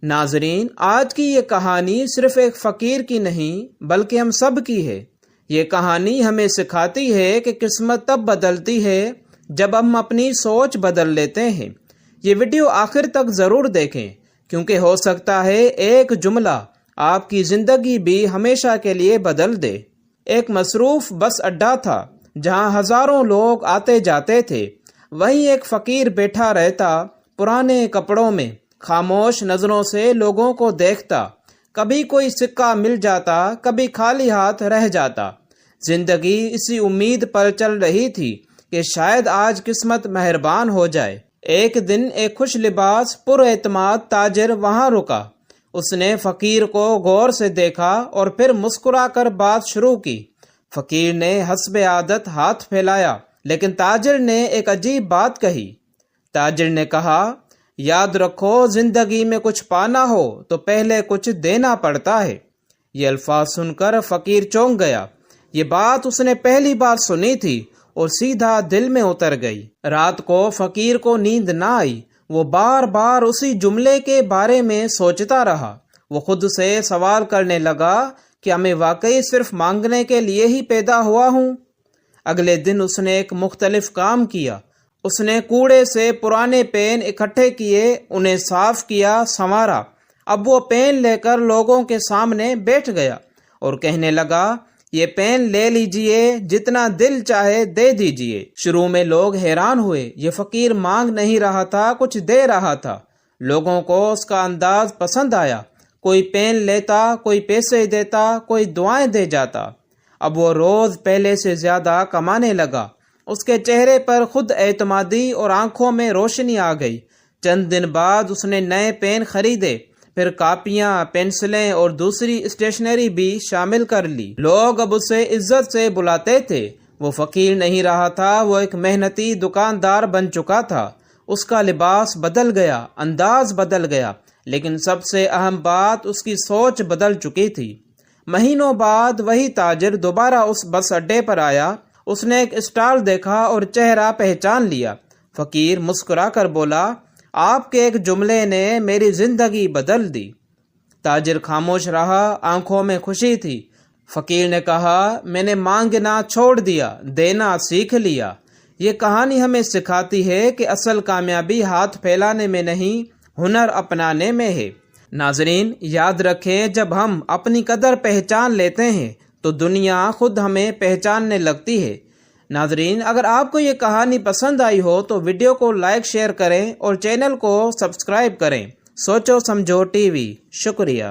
ناظرین، آج کی یہ کہانی صرف ایک فقیر کی نہیں بلکہ ہم سب کی ہے۔ یہ کہانی ہمیں سکھاتی ہے کہ قسمت تب بدلتی ہے جب ہم اپنی سوچ بدل لیتے ہیں۔ یہ ویڈیو آخر تک ضرور دیکھیں کیونکہ ہو سکتا ہے ایک جملہ آپ کی زندگی بھی ہمیشہ کے لیے بدل دے۔ ایک مصروف بس اڈا تھا جہاں ہزاروں لوگ آتے جاتے تھے۔ وہیں ایک فقیر بیٹھا رہتا، پرانے کپڑوں میں، خاموش نظروں سے لوگوں کو دیکھتا۔ کبھی کوئی سکہ مل جاتا، کبھی خالی ہاتھ رہ جاتا۔ زندگی اسی امید پر چل رہی تھی کہ شاید آج قسمت مہربان ہو جائے۔ ایک دن ایک خوش لباس پر اعتماد تاجر وہاں رکا۔ اس نے فقیر کو غور سے دیکھا اور پھر مسکرا کر بات شروع کی۔ فقیر نے حسب عادت ہاتھ پھیلایا، لیکن تاجر نے ایک عجیب بات کہی۔ تاجر نے کہا، یاد رکھو، زندگی میں کچھ پانا ہو تو پہلے کچھ دینا پڑتا ہے۔ یہ الفاظ سن کر فقیر چونک گیا۔ یہ بات اس نے پہلی بار سنی تھی اور سیدھا دل میں اتر گئی۔ رات کو فقیر کو نیند نہ آئی۔ وہ بار بار اسی جملے کے بارے میں سوچتا رہا۔ وہ خود سے سوال کرنے لگا، کیا میں واقعی صرف مانگنے کے لیے ہی پیدا ہوا ہوں؟ اگلے دن اس نے ایک مختلف کام کیا۔ اس نے کوڑے سے پرانے پین اکٹھے کیے، انہیں صاف کیا، سنوارا۔ اب وہ پین لے کر لوگوں کے سامنے بیٹھ گیا اور کہنے لگا، یہ پین لے لیجئے، جتنا دل چاہے دے دیجئے۔ شروع میں لوگ حیران ہوئے۔ یہ فقیر مانگ نہیں رہا تھا، کچھ دے رہا تھا۔ لوگوں کو اس کا انداز پسند آیا۔ کوئی پین لیتا، کوئی پیسے دیتا، کوئی دعائیں دے جاتا۔ اب وہ روز پہلے سے زیادہ کمانے لگا۔ اس کے چہرے پر خود اعتمادی اور آنکھوں میں روشنی آ گئی۔ چند دن بعد اس نے نئے پین خریدے، پھر کاپیاں، پینسلیں اور دوسری اسٹیشنری بھی شامل کر لی۔ لوگ اب اسے عزت سے بلاتے تھے۔ وہ فقیر نہیں رہا تھا، وہ ایک محنتی دکاندار بن چکا تھا۔ اس کا لباس بدل گیا، انداز بدل گیا، لیکن سب سے اہم بات، اس کی سوچ بدل چکی تھی۔ مہینوں بعد وہی تاجر دوبارہ اس بس اڈے پر آیا۔ اس نے ایک اسٹال دیکھا اور چہرہ پہچان لیا۔ فقیر مسکرا کر بولا، آپ کے ایک جملے نے میری زندگی بدل دی۔ تاجر خاموش رہا، آنکھوں میں خوشی تھی۔ فقیر نے کہا، میں نے مانگنا چھوڑ دیا، دینا سیکھ لیا۔ یہ کہانی ہمیں سکھاتی ہے کہ اصل کامیابی ہاتھ پھیلانے میں نہیں، ہنر اپنانے میں ہے۔ ناظرین، یاد رکھیں، جب ہم اپنی قدر پہچان لیتے ہیں تو دنیا خود ہمیں پہچاننے لگتی ہے۔ ناظرین، اگر آپ کو یہ کہانی پسند آئی ہو تو ویڈیو کو لائک، شیئر کریں اور چینل کو سبسکرائب کریں۔ سوچو سمجھو ٹی وی۔ شکریہ۔